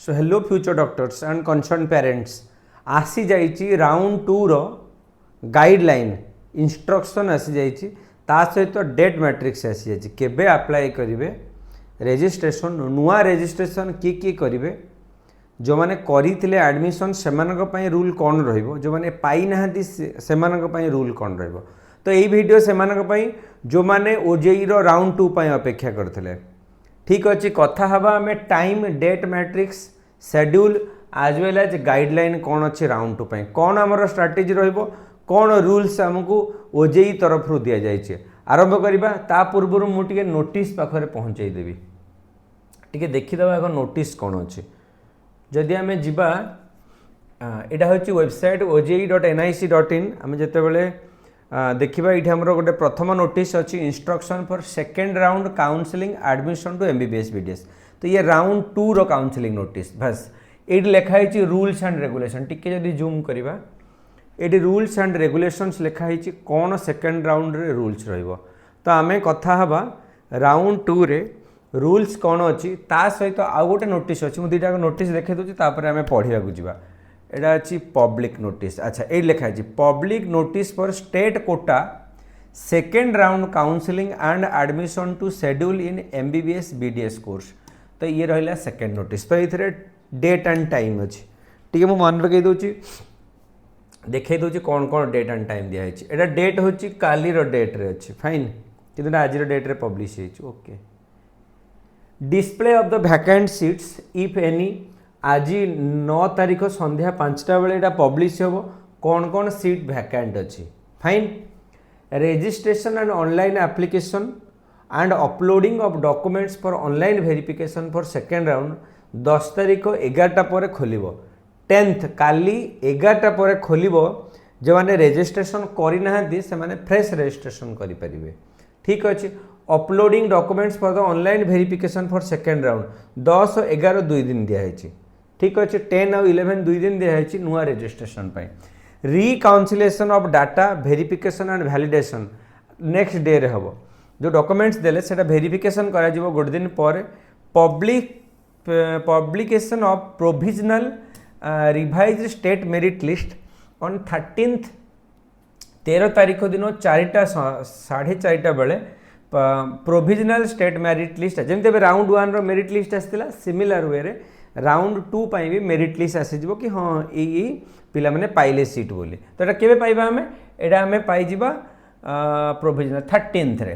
So hello future doctors and concern parents आसी जाइए round 2 रो guideline instruction आसी जाइए ता सहित डेट मैट्रिक्स आसी जाइए केबे अप्लाई करेंगे रेजिस्ट्रेशन नुआ रेजिस्ट्रेशन किए करेंगे जो मैंने करते एडमिशन से रूल कौन रो जो मैंने पाई ना से रूल कौन रो तो यही वीडियो से जो मैंने ओजेई रो राउंड 2 अपेक्षा करते ठीक अच्छे कथा हवा आम टाइम डेट मैट्रिक्स शेड्यूल आज वेल एज गाइडलाइन कौन अच्छे राउंड 2 कौन आमर स्ट्राटेजी रो कौन रूल्स आमको ओजेई तरफ रू दि जाए आरंभ करवा ता पूर्व मुझे नोटिस पाखे पहुँचईदेवी टी देखीदे एक नोटिस कौन अच्छे जदि आम जा यहाँ हूँ वेबसाइट ojei.nic.in आम जिते देखा ये आमर गोटे प्रथम नोटिस अच्छी instruction for second round counselling admission to MBBS BDS तो ये राउंड 2 रो काउंसलिंग नोटिस बस ये लिखाई रूल्स एंड रेगुलेशन टिके जदि जूम करवा ये रूल्स एंड रेगुलेशंस लिखाई कौन सेकेंड राउंड रे रूल्स रो तो आम कथा हवा राउंड 2 रे रूल्स कौन अच्छी ता सहित आउ गोटे नोटिस अच्छी मुझे दुईटा नोटिस देखे दूसरी आम पढ़ा जा एटा अच्छी पब्लिक नोटिस अच्छा ये लिखाई public notice for state quota second round counselling and admission to schedule in MBBS BDS course तो ये रहा सेकेंड नोटिस तो ये डेट एंड टाइम अच्छी टी मुझे मन पकई दूसरी देखे दूसरी कौन कौन डेट एंड टाइम दिखाई एटा डेट हूँ काली डेट रे अच्छी फाइन कि आज डेट रे publish okay display of the vacant seats if any आज 9 तारीख संध्या 5टा बेले एटा पब्लिश हो कौन कौन सीट वैकेंट अच्छी fine registration and online application and uploading of documents for online verification for second round 10 तारीख 11टा पर खोल 10th काली 11टा पर खोल जो मैंने रजिस्ट्रेशन करना से फ्रेश रजिस्ट्रेशन करेंगे ठीक अच्छे uploading documents for the online verification for second round 10 और 11 2 दिन दिखाई ठीक अच्छे 10 और 11 2 दिन दिखाई नुआ registration reconciliation of data verification and validation next day रे हम जो डॉक्यूमेंट्स देले सेटा वेरिफिकेशन करा जिवो गोटे दिन पर publication of provisional revise state merit list on 13 तारीख दिन 4टा 4:30 बेले प्रोविजनल स्टेट मेरिट लिस्ट जमी राउंड 1 रो मेरिट लिस्ट आसाला सिमिलर वे रे राउंड 2 भी मेरिट लिस्ट आसीज कि हाँ ये पिला माने पाइले सीट बोली तो ये केबे पाइबा आमे एटा आमे पाई जिबा प्रोविजनल 13th रे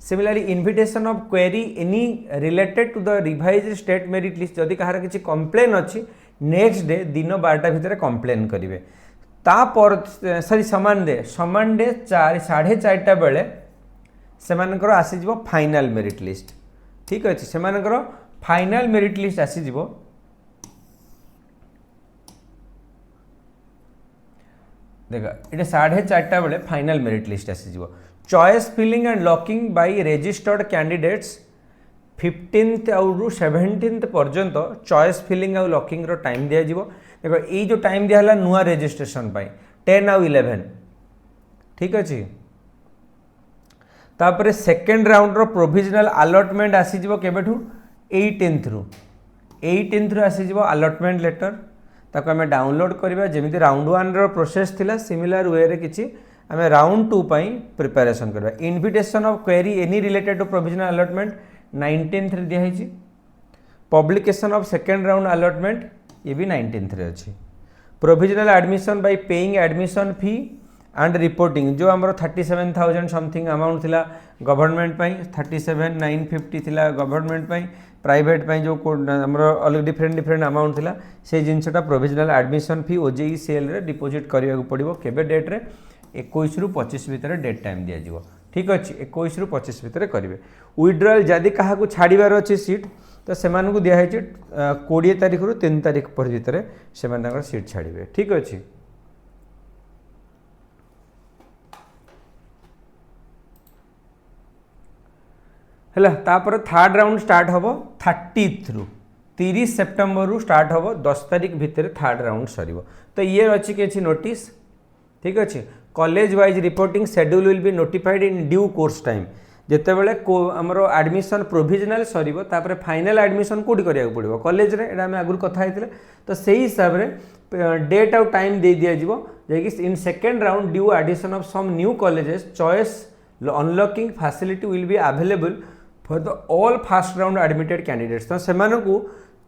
similarly invitation of query any related to the revise state merit list जदि कहार किछि कंप्लेन अछि नेक्स्ट डे दिन 12टा भितर कंप्लेन करिवे तापर सॉरी समान डे 4:30 बेले सेमानकर आसीज फाइनाल मेरिट लिस्ट ठीक अच्छे सेमानकर फाइनाल मेरिट लिस्ट आसीज देखा ये 4:30 बेले फाइनाल मेरिट लिस्ट आसीज choice filling and locking by registered candidates 15th आउ 17th पर्यंत चॉइस फिलिंग आउ लॉकिंग रो टाइम दिया जिवो देखो ये जो टाइम दिया नुआ रजिस्ट्रेशन 10 आउ 11 ठीक अच्छे तापर सेकेंड राउंड रो प्रोविजनल अलॉटमेंट आसीज केबेठू 18th रू आसीज अलॉटमेंट लेटर ताको आमे डाउनलोड करबा जेमिति राउंड 1 रो प्रोसेस थिला सिमिलर वे रे किछि आमे राउंड 2 पई प्रिपरेशन करबा invitation of query any related to provisional allotment 19th रे दिया हिची publication of second round allotment ये भी 19th रे अछि provisional admission by paying admission fee and reporting जो आमर 37,000 समथिंग अमाउंट थिला गवर्नमेंट 37,950 थिला गवर्नमेंट प्राइवेट जो आमर अलग डिफरेंट अमाउंट थिला से जिनसटा provisional admission fee OJEE cell रे डिपोजिट करिया पड़ो केबे डेट रे 21 ରୁ 25 भितर डेट टाइम दिया जिवो ठीक अच्छे 21 ରୁ 25 भितर करेंगे विड्रॉल जदि क्या छाड़बार अच्छे सीट तो से दिखाई 20 तारीख रू 3 तारीख पर भितर से सीट छाड़े ठीक अच्छे है तापर थर्ड राउंड स्टार्ट हम 30th रू 30 सेप्टेम्बर रू स्टार्ट हम 10 तारीख भितर थर्ड राउंड सर तो ये अच्छी कि नोटिस ठीक अच्छे college wise reporting schedule will be notified in due course time जितेबले आमर एडमिशन प्रोविजनल सर तापर फाइनल एडमिशन कौटी करा पड़ो कॉलेज रे एटा आम आगुरी कथा होते तो से हिसाब से डेट आउ टाइम दे दिज्व जैकि in second round due addition of some new colleges choice unlocking facility will be available for the all first round admitted candidates तो से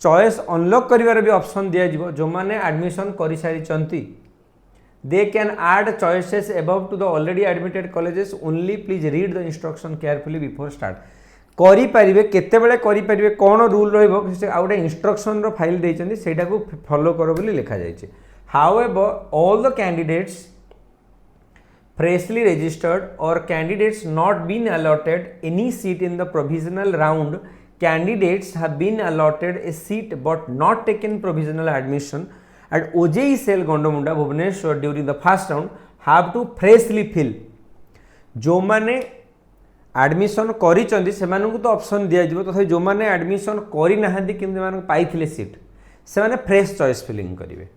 चॉइस अनलॉक करिवार भी ऑप्शन दिज्व जो मैंने एडमिशन कर सारी they can add choices above to the already admitted colleges only please read the instruction carefully before start करि परिबे केते बेले करि परिबे कोन रूल रहइबो आ गोटे इंस्ट्रक्शन रो फाइल देइचंदी सेटा को फॉलो करो बोली लिखा जाइछे however all the candidates freshly registered or candidates not been allotted any seat in the provisional round candidates have been allotted a seat but not taken provisional admission at OJEE cell Gondomunda Bhubaneswar during the first round have to freshly fill जो माने admission करिचंदी सेमानकु तो option दिया जिवो तथा जो माने admission करि नाहंती किंतु माने पाइथिले सीट से माने फ्रेश चॉइस फिलिंग करिवे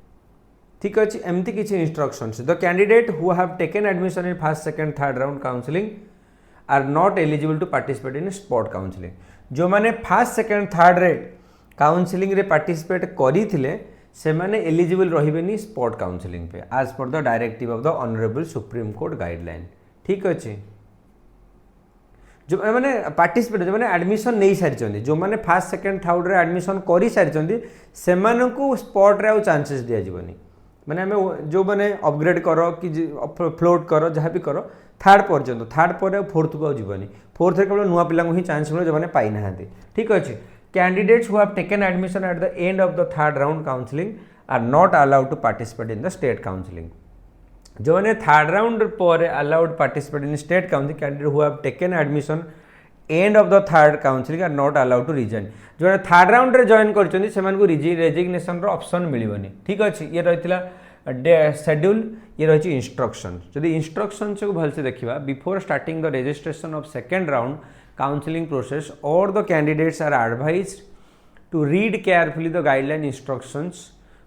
ठीक अछि एमती किछि instructions the candidate who have taken admission in first second third round counselling are not eligible to participate in spot counselling जो माने फर्स्ट सेकंड थर्ड रे काउंसलिंग रे पार्टिसिपेट करिथिले से माने एलिजिबल रहिबेनी स्पॉट काउंसलिंग पे as per the directive of the honourable Supreme Court guideline ठीक अच्छे जो मैंने पार्टिसिपेट जो मैंने एडमिशन नहीं सारी जो मैंने फर्स्ट सेकंड थर्ड रे एडमिशन कर सारी से स्पॉट रे चांसेस दिया जीवनी माने हमें जो मैंने अपग्रेड करो कि फ्लोट करो जहाँ भी करो थर्ड पर्यंत थर्ड पर फोर्थ को जीवनी फोर्थ केवल नुआ पिला ही चांस मिले जो मैंने पाई ना ठीक अच्छे candidates who have taken admission at the end of the third round counseling are not allowed to participate in the state counseling जो मैंने थर्ड राउंड पर allowed participate in state counseling candidate who have taken admission end of the third counseling are not allowed to resign जो मैंने third round रे join करछन्ती सेमान को resignation रो option मिलिबनी ठीक अछि ये रहितला शेड्यूल ये रही इंस्ट्रक्शन जदि इंस्ट्रक्शन को भलसे देखिबा before starting the registration of second round counseling process all the candidates are advised to read carefully the guideline instructions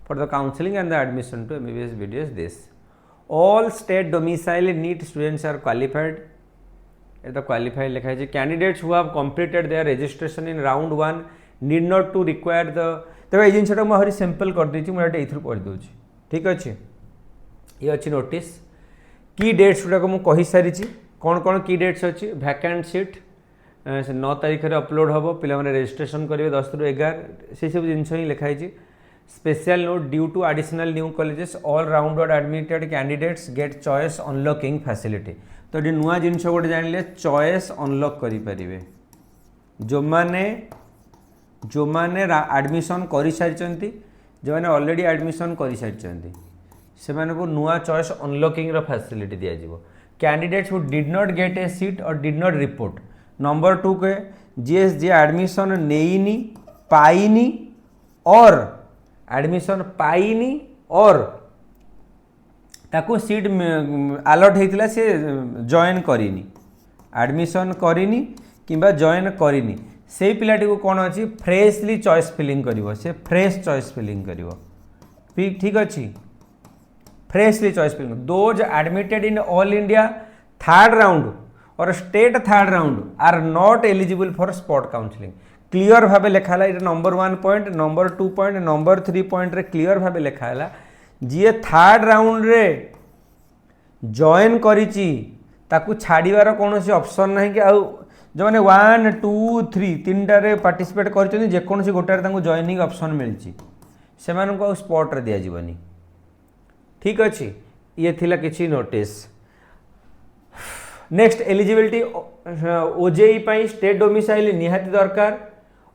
for the counseling and the admission to MBBS BDS this all state domicile NEET students are qualified the qualified likha hai candidates who have completed their registration in round 1 need not to require the तबे ए जिनसटा म Hari simple कर दै छी म एटा इथरु पढि दउची ठीक अछि ये अछि नोटिस की डेट्स गुडा को म कहि सारी छी कोन कोन की डेट्स अछि वैकेंट सीट 9 तारीख में अपलोड हम पे रजिस्ट्रेशन करेंगे 10 ରୁ 11 से सब जिन ही लिखाई special note due to additional new colleges all rounded admitted candidates get choice unlocking facility तो ये नुआ जिन गोटे जान चॉइस अनलॉक करें जो मैंने एडमिशन कर सारी जो मैंने ऑलरेडी एडमिशन कर सारी से नुआ चॉइस अनलॉकिंग फैसिलिटी दिज्व candidates who did not get a seat or did not report number 2 के जी एडमिशन नहीं पाइनी और एडमिशन पाइनी और ताको सीट अलॉट होता से जॉइन करिनी एडमिशन करिनी किंबा जॉइन करिनी से पिलाटी को कौन अच्छी फ्रेशली चॉइस फिलिंग करिवो से फ्रेश चॉइस फिलिंग करिवो ठीक अच्छी freshly choice filling those admitted in all India third round or state third round are not eligible for spot counselling clear भाव लिखाला ये number 1 point number 2 point number 3 point रे clear भाव लिखाला जी थर्ड राउंड रे जॉइन करिची ताकू छाड़ीबार कौन ऑप्शन ना कि आउ जो मैंने 1 2 3 3टारे पार्टिसिपेट कर जेकोसी गोटे जॉइनिंग ऑप्शन मिली से स्पॉट रे दिज्वनी ठीक अच्छे ये थिला किछि नोटिस नेक्स्ट एलिजिबिलिटी ओजेई पाई स्टेट डोमिसाइल निहाती दरकार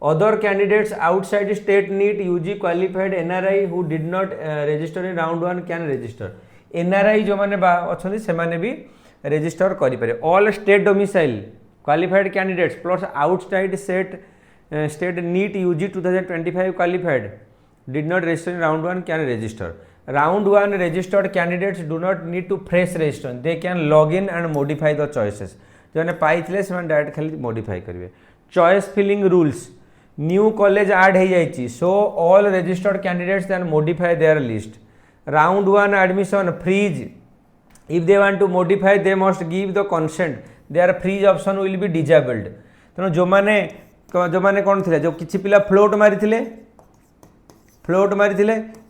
other candidates outside state NEET UG qualified NRI who did not register in round 1 can register NRI जो मैंने अच्छा से माने भी रजिस्टर करें all state domicile qualified candidates plus outside state NEET UG 2025 qualified did not register in round 1 can register round 1 registered candidates do not need to fresh register they can log in and modify the choices जो ने पाइथिले से direct खाली modify करेंगे choice filling rules new college add हो जाइए so all registered candidates then modify their list round 1 admission freeze if they want to modify they must give the consent their freeze option will be disabled. तेणु जो माने कौन थे जो किसी पिला फ्लोट मारी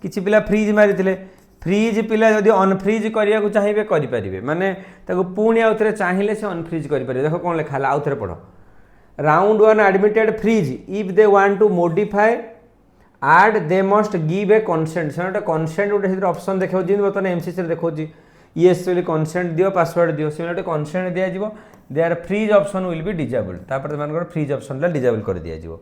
किसी पिला फ्रीज मारी फ्रीज पिला जदि अनफ्रीज करने को चाहिए करें माने पुणी आउ थे चाहिए से अनफ्रीज करें। देखो कौन लिखा है आउ थे पढ़ round one admitted freeze if they want to modify add they must give a consent से गोटे कंसेंट गोटे ऑप्शन देखो जी बर्तमान एमसीसी देखो येस बोली कंसेंट दियो पासवर्ड दियो से गोटे कंसेंट दिया their freeze option will be disabled तापर तुम फ्रीज ऑप्शन डिजेबल कर दिया।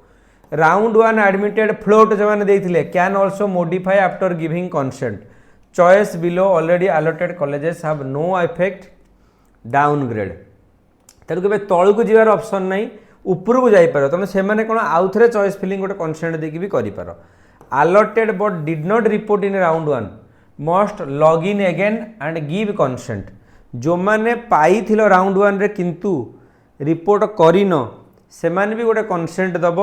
राउंड वन एडमिटेड फ्लोट जो मैंने देते can also modify after giving consent choice below already allotted colleges have no effect downgrade. तेणु के तौक जीवार ऑप्शन नहीं ऊपर को जापर तेणु से कौन आउ थे चॉइस फिलिंग गोटे कंसेंट देकी भी कर allotted but did not report in round one must log in again and give consent. जो मैंने पाई राउंड वन रे किंतु रिपोर्ट करिन से भी गोटे कंसेंट दब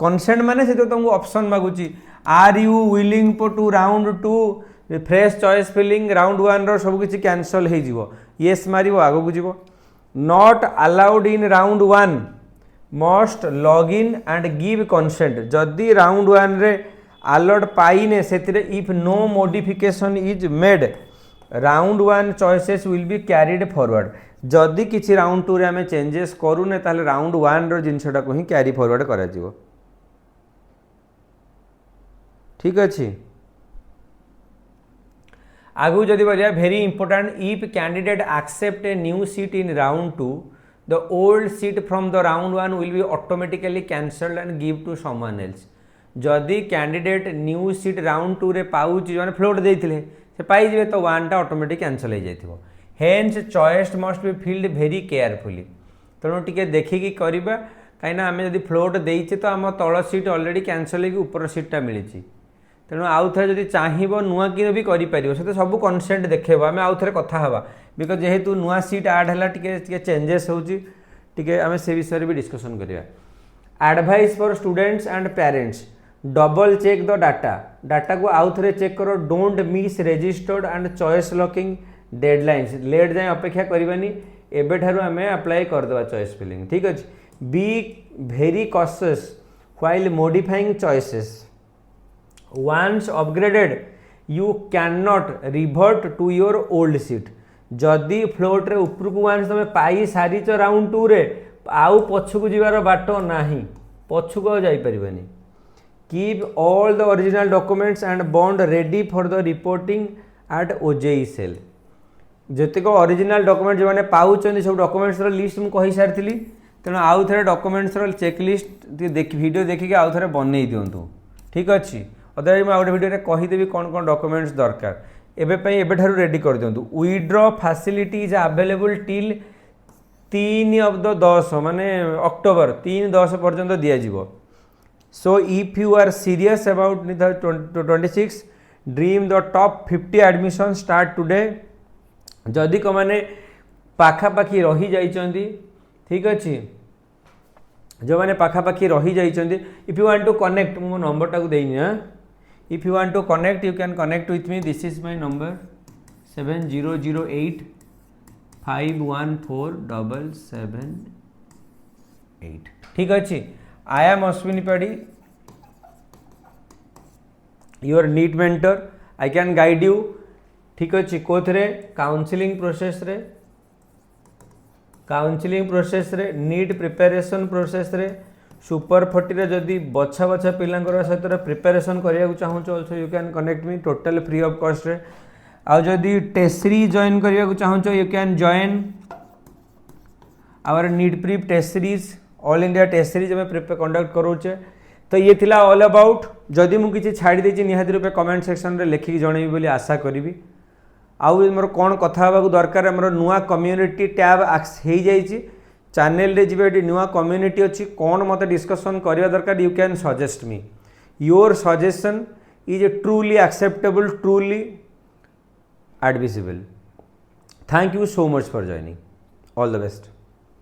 कंसेंट माने से तुमको ऑप्शन मागुची are you willing to round two fresh choice filling round one रो सब किसी कैंसल हो येस मारिबो आगो को जीवो not allowed in round one must log in and give consent जदि राउंड वन रे अलॉट पाइने से if no modification is made round one choices will be carried forward जदि किसी राउंड टू रे आमे चेंजेस करूने ताले राउंड वन रो जिनसटा को ही कैरी फॉरवर्ड करा जीवो। ठीक अच्छे आगु जदि बढ़िया very important if candidate accept a new seat in round two the old seat from the round one will be automatically cancelled and give to someone else. जदि candidate new seat round two रे पाउच जो float देते से पाइबे तो one टा automatic cancel हो जाए hence choice must be filled very carefully. तेणु टी देखिकी करवा कहीं आम जब फ्लोट देचे तो आम तल सीट ऑलरेडी कैंसल हो ऊपर सीटा मिली तेणु आउ थे जब चाहब नुआ कि भी कर से तो सब कंसेंट देखेब आम आउ थे कथा हवा बिकज जेहेतु नुआ सीट आड है चेंजेस होती आम से विषय भी डिस्कसन करवा। Advice for students and parents double check the data को आउ थे चेक करो don't miss registered and choice locking deadlines late जाए अपेक्षा करवानी एबेठारु आम अप्लाई करदे चॉइस फिलिंग। ठीक अच्छे be very cautious while modifying choices once upgraded you cannot revert to your old seat जदि फ्लोट रे ऊपर को वंस तुम पाई सारी राउंड टू रे आउ पछकू जीवार बाट नाही पछकू आ जाई परिबनी। Keep all the original documents and bond ready for the reporting at OJEE cell जतिक ओरिजिनल डॉक्यूमेंट जो मैंने पाउछन सब डॉक्यूमेंट्स लिस्ट मुझे कही सारी तेणु आउ थे डॉक्यूमेंट्स चेकलिस्ट वीडियो देखिए आउ थे बनई दिंतु। ठीक अच्छे अदरवाइज मैं गोटे वीडियो कहीदेवी कौन कौन डॉक्यूमेंट्स दरकार एबेठारु रेडी कर दिंतु। Withdraw facility is available till 3/10 माने अक्टोबर 3/10 पर्यंत दिज्व। So if you are serious about 26 dream the top 50 admission start today जदि को मैंने पाखापाखि रही जाइछंती। ठीक अच्छे जो मैंने पाखापाखि रही जाइछंती if you want to connect मो नंबर टाक देनी हाँ if you want to connect you can connect with me this is my number 7008 514778। ठीक अच्छे I am Ashwini Padhi your NEET mentor I can guide you. ठीक अच्छे कोथरे काउंसलिंग प्रोसेस रे नीट प्रिपरेशन प्रोसेस रे सुपर 40 रे जदि बछा बछा पिलांकर सहित प्रिपरेशन करिया चाहूँ also you can connect me total free of cost रे। आ जदि टेस्ट सीरीज जॉइन करिया चाहूँ you can join our NEET prep test series all India test series में कंडक्ट करोचे। तो ये थिला ऑल अबाउट जदि मुझे किसी छाड़ी देछि निहाती रूपे कमेंट सेक्शन रे लिखिक जणैबी बोली आशा करी। आउ मोर कौन कथा हवा दरकार मोर नुआ कम्युनिटी टैब हो जाइए चैनल रे जीवे नुआ कम्युनिटी अच्छी कौन मत डिस्कसन करवा दरकार you can suggest me your suggestion is truly acceptable truly admissible. Thank you so much for joining all the best.